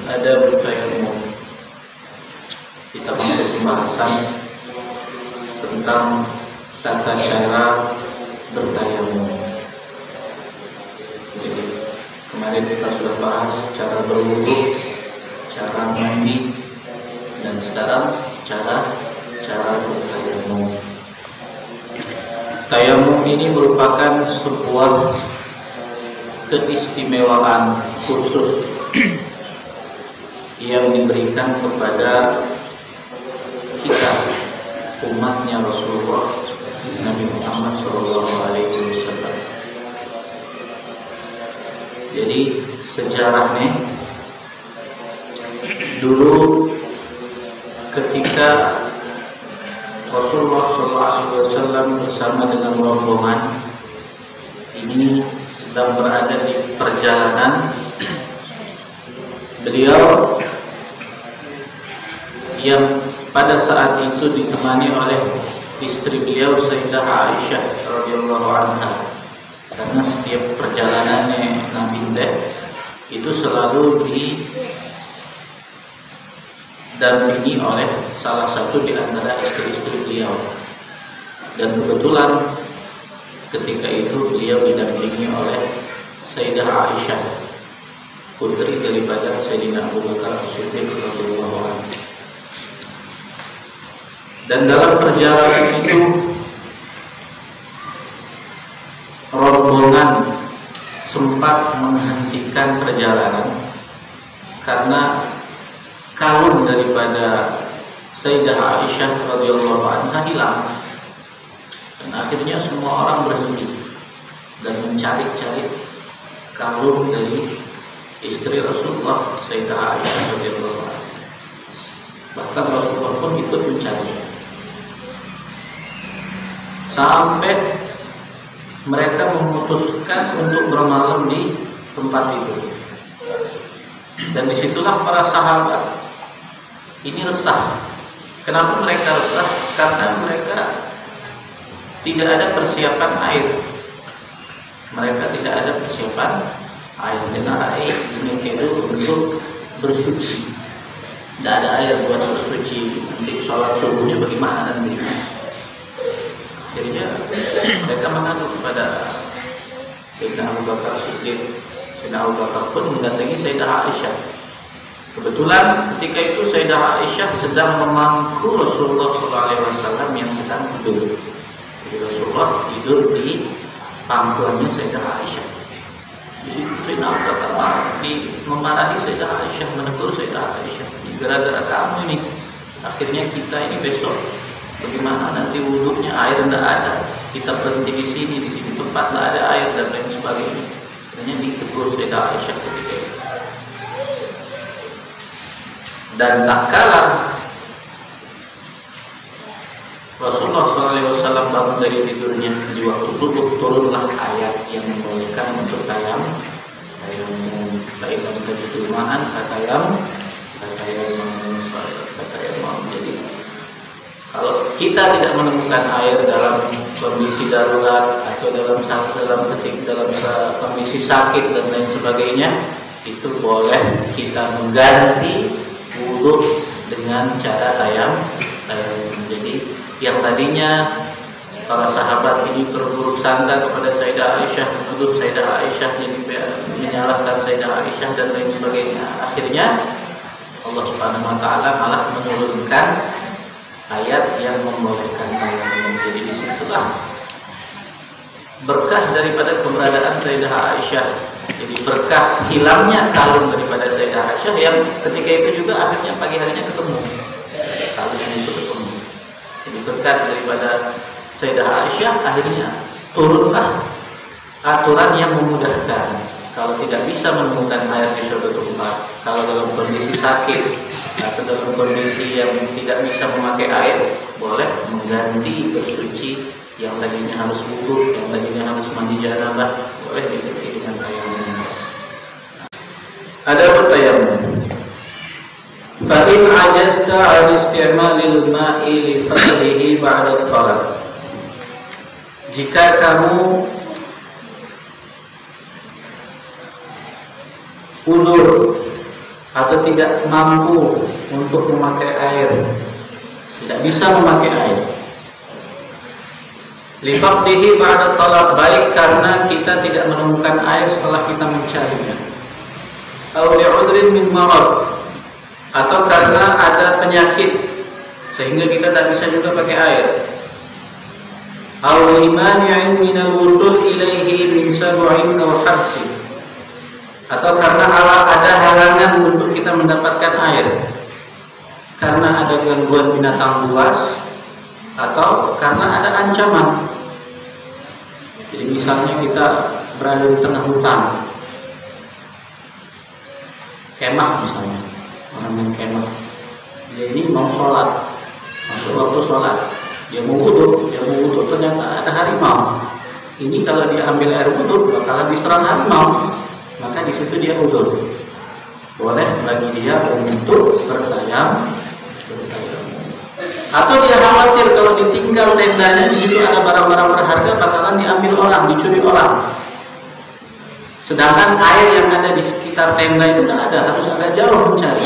ada bertayamum. Kita masuk pembahasan tentang tata cara bertayamum. Jadi kemarin kita sudah bahas cara berwudu, cara mandi, dan sekarang cara bertayamum. Tayamum ini merupakan sebuah keistimewaan khusus yang diberikan kepada kita, umatnya Rasulullah Nabi Muhammad SAW. Jadi sejarahnya dulu ketika Rasulullah SAW bersama dengan rombongan ini sedang berada di perjalanan, beliau yang pada saat itu ditemani oleh istri beliau Sayyidah Aisyah radhiyallahu anha, karena setiap perjalanannya Nabi itu selalu didampingi oleh salah satu di antara istri-istri beliau, dan kebetulan ketika itu beliau didampingi oleh Sayyidah Aisyah, putri daripada Sayyidina Abu Bakar As-Siddiq radhiyallahu anhu. Dan dalam perjalanan itu rombongan sempat menghentikan perjalanan karena kalung daripada Sayyidah Aisyah radhiyallahu anha hilang. Dan akhirnya semua orang berhenti dan mencari-cari kalung dari istri Rasulullah Sayyidah Aisyah radhiyallahu anha. Bahkan Rasulullah pun ikut mencari sampai mereka memutuskan untuk bermalam di tempat itu. Dan disitulah para sahabat ini resah. Kenapa mereka resah? Karena mereka tidak ada persiapan air. Mereka tidak ada persiapan air. Dengan air ini itu untuk bersuci. Tidak ada air buat bersuci. Nanti sholat subuhnya bagaimana nantinya? Akhirnya mereka mengadu kepada Sayyidina Abu Bakar Siddiq. Sayyidina Abu Bakar pun mendatangi Sayyidah Aisyah. Kebetulan ketika itu Sayyidah Aisyah sedang memangku Rasulullah SAW yang sedang tidur. Jadi Rasulullah tidur di pangkuannya Sayyidah Aisyah. Di situ Sayyidina Abu Bakar memarahi Sayyidah Aisyah, menegur Sayyidah Aisyah. Gara-gara kamu ini, akhirnya kita ini besok bagaimana nanti wudhunya, air tidak ada, kita berhenti di sini tempat tidak ada air dan lain sebagainya. Akhirnya ditegur Sayyidah Aisyah ketika itu. Dan tak kalah Rasulullah SAW bangun dari tidurnya di waktu subuh, turunlah ayat yang membolehkan untuk tayamum. Tayamum kejumaan, tayamum. Jadi kalau kita tidak menemukan air dalam kondisi darurat atau dalam kondisi sakit dan lain sebagainya, itu boleh kita mengganti wudhu dengan cara tayamum. Jadi yang tadinya para sahabat ini berburuk sangka kepada Sayyidah Aisyah, menuduh Sayyidah Aisyah, jadi menyalahkan Sayyidah Aisyah dan lain sebagainya, akhirnya Allah Subhanahu wa taala malah menurunkan ayat yang membolehkan tayamum. Jadi disitulah berkah daripada keberadaan Sayyidah Aisyah. Jadi berkah hilangnya kalung daripada Sayyidah Aisyah yang ketika itu juga akhirnya pagi harinya ketemu. Kalungnya itu ketemu. Jadi berkah daripada Sayyidah Aisyah akhirnya turunlah aturan yang memudahkan. Kalau tidak bisa menemukan air di suatu tempat, kalau dalam kondisi sakit atau dalam kondisi yang tidak bisa memakai air, boleh mengganti bersuci yang tadinya harus wudhu, yang tadinya harus mandi janabah, boleh diganti dengan tayamum. Ada bertayamum. Fa in ajazta 'an isti'malil ma'i li fadlihi ba'da talab. Jika kamu udur atau tidak mampu untuk memakai air, tidak bisa memakai air. Lifaqdihi ba'da talab, baik karena kita tidak menemukan air setelah kita mencarinya. Aw li'udrin min marad, atau karena ada penyakit sehingga kita tak bisa juga pakai air. Aw limani'in min al-wusul ilaihi min sab'in aw habsi, atau karena ada halangan untuk kita mendapatkan air, karena ada gangguan binatang buas, atau karena ada ancaman. Jadi misalnya kita berada di tengah hutan, kemah misalnya, orang yang kemah, dia ini mau sholat, masuk waktu sholat, dia mau wudhu, ternyata ada harimau. Ini kalau dia ambil air wudhu bakalan diserang harimau, maka di situ dia wudhu. Boleh bagi dia untuk bertayam. Atau dia khawatir kalau ditinggal tendanya, di situ ada barang-barang berharga bakalan diambil orang, dicuri orang. Sedangkan air yang ada di sekitar tenda itu tidak ada, harus agak jauh mencari.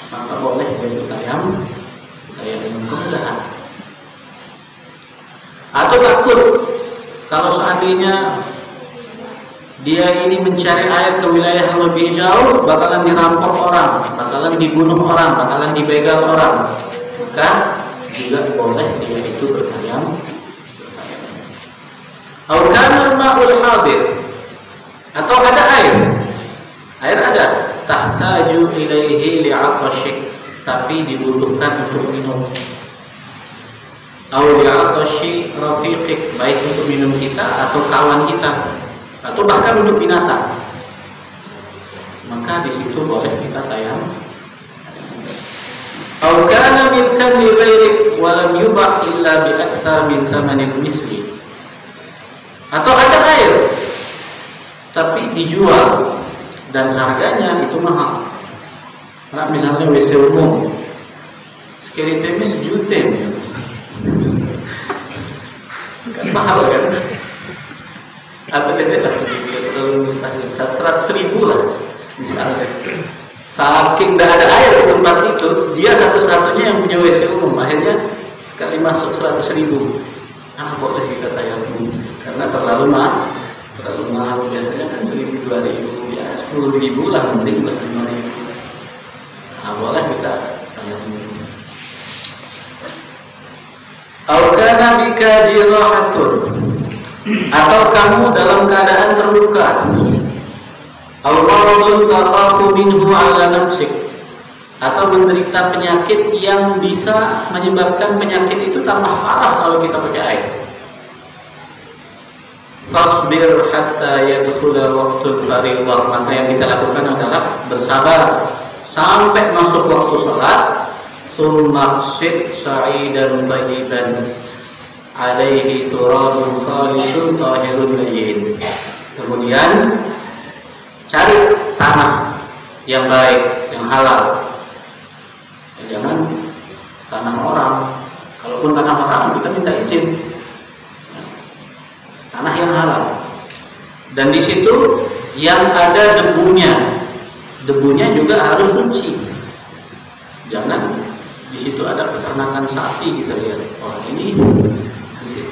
Maka boleh dia bertayam dengan kemudahan. Atau takut kalau seandainya dia ini mencari air ke wilayah yang lebih jauh, bakalan dirampok orang, bakalan dibunuh orang, bakalan dibegal orang, maka juga boleh dia itu bertayam. Atau kana ma'ul hadir, atau ada air ada, tahtaju ilaihi li'atashi, tapi dibutuhkan untuk minum. Atau li'atashi rafiqik, baik untuk minum kita atau kawan kita, atau bahkan untuk binatang, maka di situ boleh kita tayam. Atau kana milkan li ghairik wa lam yubah illa bi aktsar min thamanil misli, atau ada air tapi dijual dan harganya itu mahal. Nah, misalnya WC umum sekali tempe sejuta, kan mahal kan? Atau tidak sedikit terlalu mustahil, 100.000 lah misalnya. Saking tidak ada air di tempat itu, dia satu-satunya yang punya WC umum, akhirnya sekali masuk 100.000. Boleh kita tayamum karena terlalu mahal. Biasanya kan 1.000, 2.000, ya 10.000 lah, mending lah 5.000. Boleh kita tayamum. Au kana bika jirahatun, atau kamu dalam keadaan terluka. Al-maradun takhafu minhu ala nafsik, atau menderita penyakit yang bisa menyebabkan penyakit itu tambah parah kalau kita pakai air. Fasbir hatta yadkhula waqtul fardhah, maka yang kita lakukan adalah bersabar sampai masuk waktu sholat. Tsumma qsid sa'idan tayyiban alaihi turabun khalisun tahirun layyin, kemudian cari tanah yang baik, yang halal. Jangan tanah orang. Kalaupun tanah orang kita minta izin. Tanah yang halal. Dan di situ yang ada debunya. Debunya juga harus suci. Jangan di situ ada peternakan sapi, kita lihat orang ini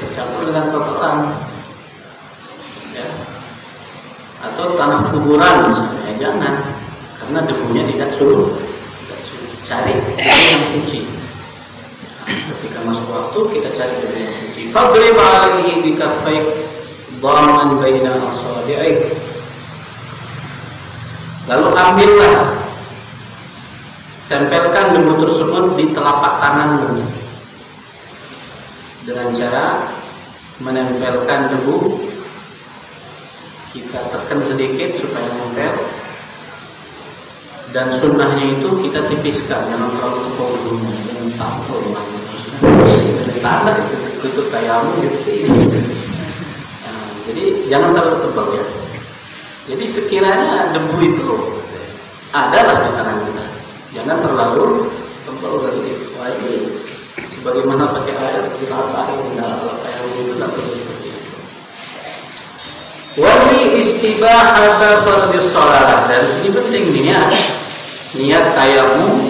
tercampur dengan kotoran. Ya. Atau tanah kuburan misalnya, jangan, karena debunya tidak suci. Cari debu yang suci. Ketika masuk waktu kita cari debu yang suci. Fadrib alaihi bikaffayk dhaman baina asabi'ik, lalu ambillah, tempelkan debu tersebut di telapak tanganmu dengan cara menempelkan debu. Kita tekan sedikit supaya nempel, dan sunnahnya itu kita tipiskan, jangan terlalu tebal dulu, jangan tampil. Dari tanda itu tutup tayamum gitu sih. Nah, jadi jangan terlalu tebal ya. Jadi sekiranya debu itu adalah di tangan kita, jangan terlalu tebal dari itu. Sebagaimana pakai air kita asahin, kalau tayamum itu tidak perlu seperti itu. Wali istibahata fardhis shalah, dan ini penting nih ya. niat tayamum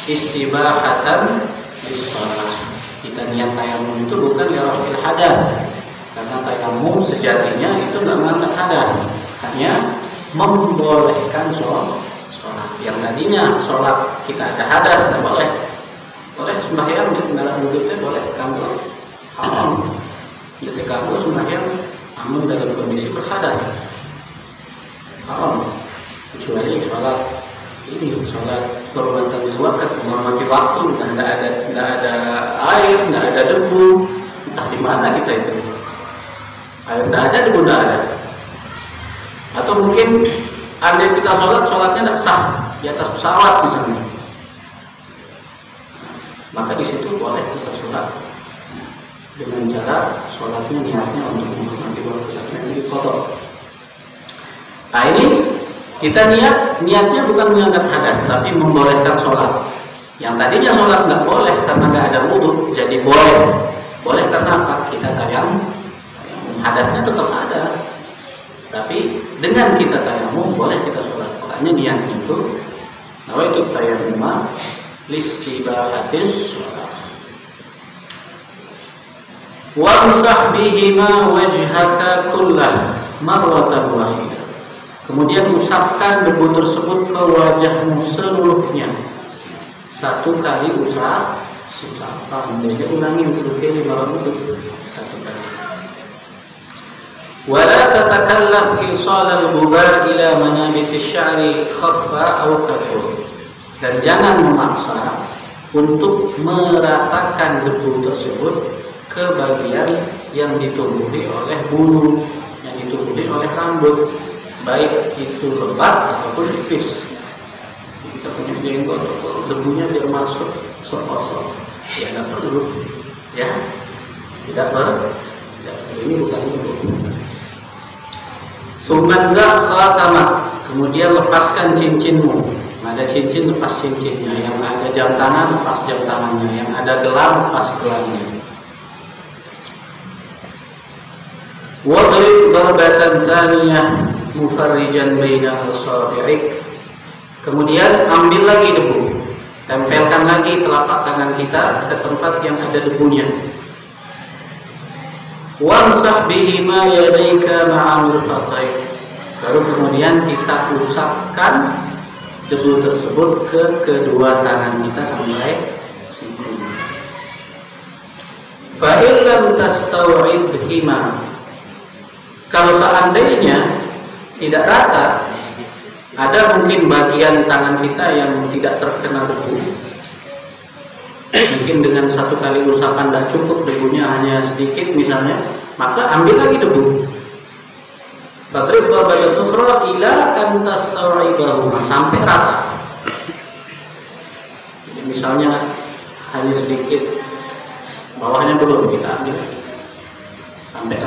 istibahatan lis-shalah. Kita niat tayamum itu bukan lirafil hadas, karena tayamum sejatinya itu nggak mengangkat hadas, hanya membolehkan sholat. Yang tadinya sholat kita ada hadas tidak boleh, boleh sembahyang di kendaraan wudhunya boleh, kamu haram ketika kamu sembahyang namun dalam kondisi berhadas, haram, kecuali sholat ini sholat berhormatan di waktu, menghormati waktu, dan nggak ada air, nggak ada debu, entah di mana kita itu, air nggak ada, debu nggak ada, atau mungkin andai kita sholatnya tidak sah di atas pesawat misalnya, maka di situ boleh kita sholat dengan cara sholatnya niatnya untuk menghormati waktu, ini kotor. Nah ini kita niatnya bukan mengangkat hadas, tapi membolehkan sholat. Yang tadinya sholat nggak boleh karena nggak ada wudhu, jadi boleh. Boleh karena apa? Kita tayamum, hadasnya tetap ada. Tapi dengan kita tayamum boleh kita sholat. Makanya niatnya itu, nawaitu tayammuma listibahatis sholat. Wamsah bihima wajhaka kullah marwatan wahidah. Kemudian usapkan debu tersebut ke wajahmu seluruhnya. Satu kali usapan. Dia ulangi untuk kali malam itu satu kali. Wala tatakallaf isal al-gubar ila manabit asy-sya'ri khaffa aw kafur. Dan jangan memaksa untuk meratakan debu tersebut ke bagian yang ditumbuhi oleh bulu, yang ditumbuhi oleh rambut, baik itu lebat ataupun tipis. Kita punya jenggot, debunya biar masuk sok-sok, ya nggak perlu, ya tidak perlu. Ini bukan itu. Sumanza khatamak, kemudian lepaskan cincinmu. Ada cincin, lepas cincinnya. Yang ada jam tangan, lepas jam tangannya. Yang ada gelang, lepas gelangnya. Wadrib darbatan tsaniyah mufarrijan baina asabi'ik. Kemudian ambil lagi debu, tempelkan lagi telapak tangan kita ke tempat yang ada debunya. Wamsah bihima yadayka ma'a mirfaqaik. Baru kemudian kita usapkan debu tersebut ke kedua tangan kita sampai siku. Fa in lam tastaw'idhima, kalau seandainya tidak rata, ada mungkin bagian tangan kita yang tidak terkena debu, mungkin dengan satu kali usapan tidak cukup, debunya hanya sedikit misalnya, maka ambil lagi debu. Fatrib darbatan ukhra ila an tastaw'ibahu, sampai rata. Jadi misalnya hanya sedikit, bawahnya belum, kita ambil sampai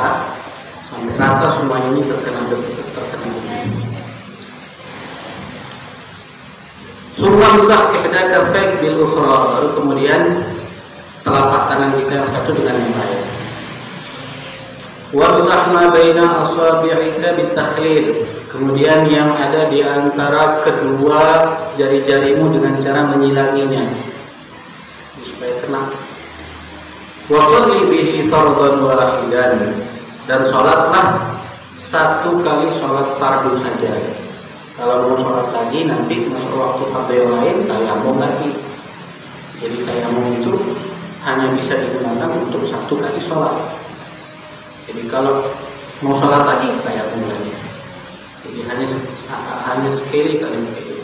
rata semuanya ini terkena debu. Sumamsah ihdaka faik bil ukhra, baru kemudian telapak tangan kita yang satu dengan yang lain. Wamsah ma baina asabi'ika bitakhlil, kemudian yang ada di antara kedua jari-jarimu dengan cara menyilanginya supaya kena. Wa shalli bihi fardhan wahidan, dan sholatlah satu kali sholat fardu saja. Kalau mau sholat lagi nanti masuk waktu fardu yang lain, tayamum lagi. Jadi tayamum itu hanya bisa digunakan untuk satu kali sholat. Jadi kalau mau sholat lagi, tayamum lagi. Jadi hanya sekali kali begitu.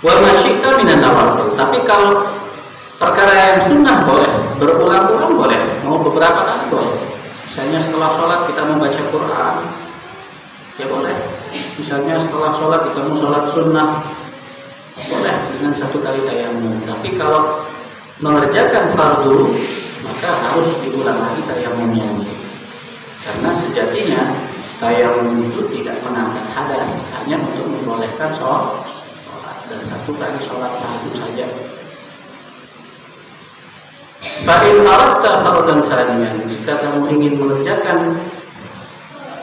Wa masyita minan nawafil. Tapi kalau perkara yang sunnah boleh, berulang-ulang boleh, mau beberapa kali boleh. Misalnya setelah sholat kita membaca Quran, ya boleh. Misalnya setelah sholat kita mau sholat sunnah, boleh dengan satu kali tayamum. Tapi kalau mengerjakan fardu, maka harus diulang lagi tayamumnya. Karena sejatinya tayamum itu tidak mengangkat hadas, hanya untuk membolehkan sholat, dan satu kali sholat fardu saja. Fa'in aradta fardhan tsaniyan, jika kamu ingin mengerjakan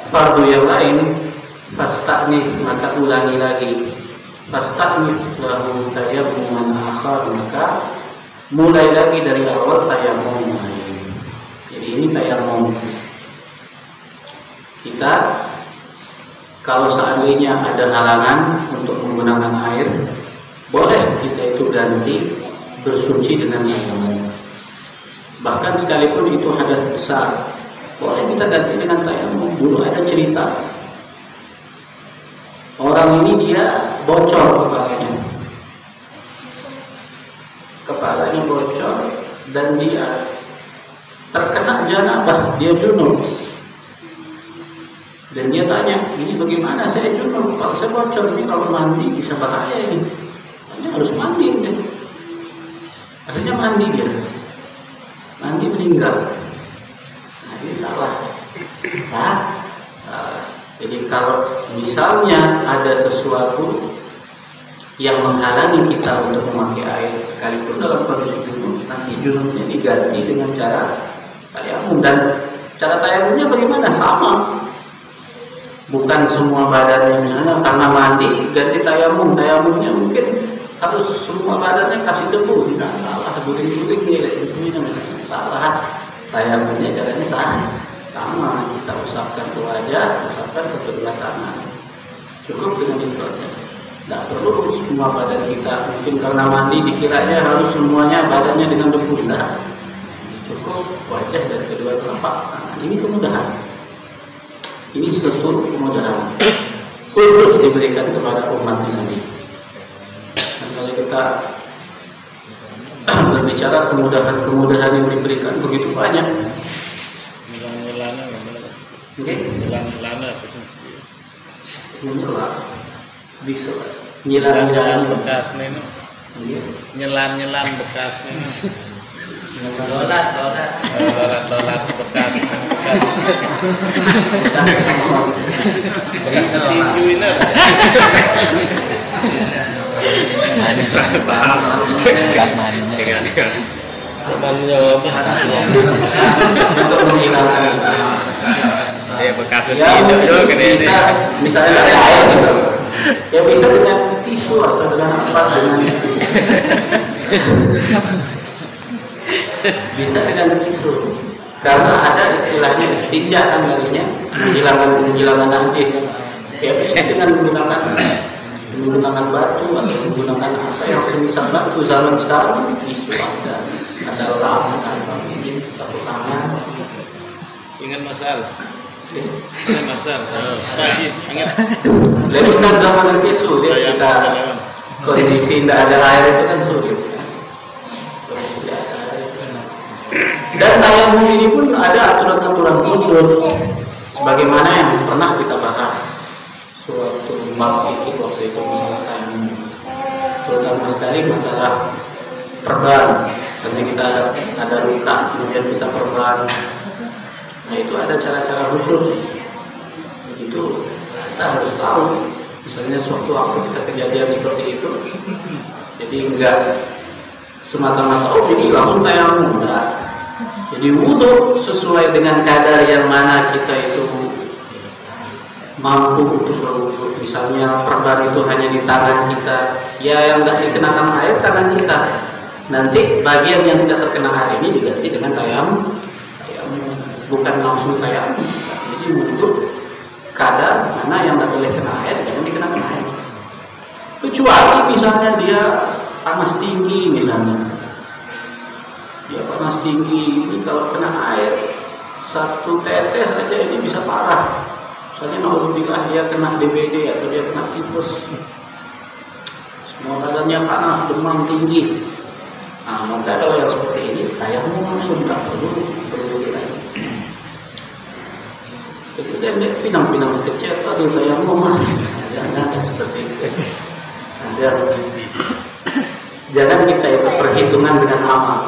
fardu yang lain, fasta'nif, maka ulangi lagi. Fastanif lahu tayammuman akhar, maka mulai lagi dari awal tayammum. Jadi ini tayammum. Kita kalau seandainya ada halangan untuk menggunakan air, boleh kita itu ganti bersuci dengan tayammum. Bahkan sekalipun itu hadas besar, boleh kita ganti dengan tayammum. Dulu ada cerita, orang ini dia bocor kepalanya bocor dan dia terkena janabah, dia junub. Dan dia tanya, ini bagaimana saya junub? Kalau saya bocor ini, kalau mandi bisa bahaya ini. Hanya harus mandi. Akhirnya mandi dia. Mandi meninggal. Nah ini salah. Jadi kalau misalnya ada sesuatu yang menghalangi kita untuk memakai air, sekalipun dalam kondisi junub, nanti junubnya diganti dengan cara tayamum. Dan cara tayamumnya bagaimana? Sama. Bukan semua badannya, misalnya karena mandi ganti tayamum, tayamumnya mungkin harus semua badannya kasih debu, tidak salah, guling-guling ini salah. Tayamumnya caranya sama, kita usapkan ke wajah, usapkan ke kedua tangan, cukup dengan itu saja. Tidak perlu semua badan kita, mungkin karena mandi dikiranya harus semuanya badannya dengan debu, tidak. Cukup wajah dan kedua telapak tangan. Ini kemudahan. Ini suatu kemudahan khusus diberikan kepada umat Nabi. Dan kalau kita berbicara kemudahan yang diberikan begitu banyak. Nyelan-nyelan bisa nyelan bekas neno. Nyelan bekas neno. Lolat bekas. Bekas maninya. Untuk menghilangkan bekas ya, misalnya ada air gitu. Ya bisa dengan tisu atau dengan apa, dengan bisa dengan tisu. Karena ada istilahnya istinja kan namanya, menghilangkan najis. Ya bisa dengan menggunakan batu atau menggunakan apa yang semisal batu. Zaman sekarang tisu ada lap, ada sapu tangan. Ingat masalah. Ingat. Jadi kan zaman itu sulit kita kondisi tidak ada air itu kan sulit. Dan tayamum ini pun ada aturan-aturan khusus, sebagaimana yang pernah kita bahas suatu bab fikih waktu itu masalah tayamum, terutama sekali masalah perban. Misalnya kita ada luka, kemudian kita perban. Nah itu ada cara-cara khusus. Itu kita harus tahu. Misalnya suatu waktu kita kejadian seperti itu, jadi enggak semata-mata ini langsung tayamum, enggak. Jadi wudu sesuai dengan kadar yang mana kita itu mampu untuk berwudu. Misalnya perban itu hanya di tangan kita, ya yang enggak dikenakan air tangan kita. Nanti bagian yang tidak terkena air ini diganti dengan tayamum. Bukan langsung tayamum. Jadi wudu kadar mana yang tidak boleh kena air, jangan dikenakan air. Kecuali misalnya dia panas tinggi, misalnya dia panas tinggi, ini kalau kena air satu tetes saja ini bisa parah. Misalnya naudzubillah dia kena DBD atau dia kena tifus, semua badannya panas, demam tinggi. Nah maka kalau yang seperti ini tayamum langsung, tidak perlu lagi. Kemudian dia pinang-pinang sekecil, aduh tayamum jangan seperti itu. Jangan kita itu perhitungan dengan amal.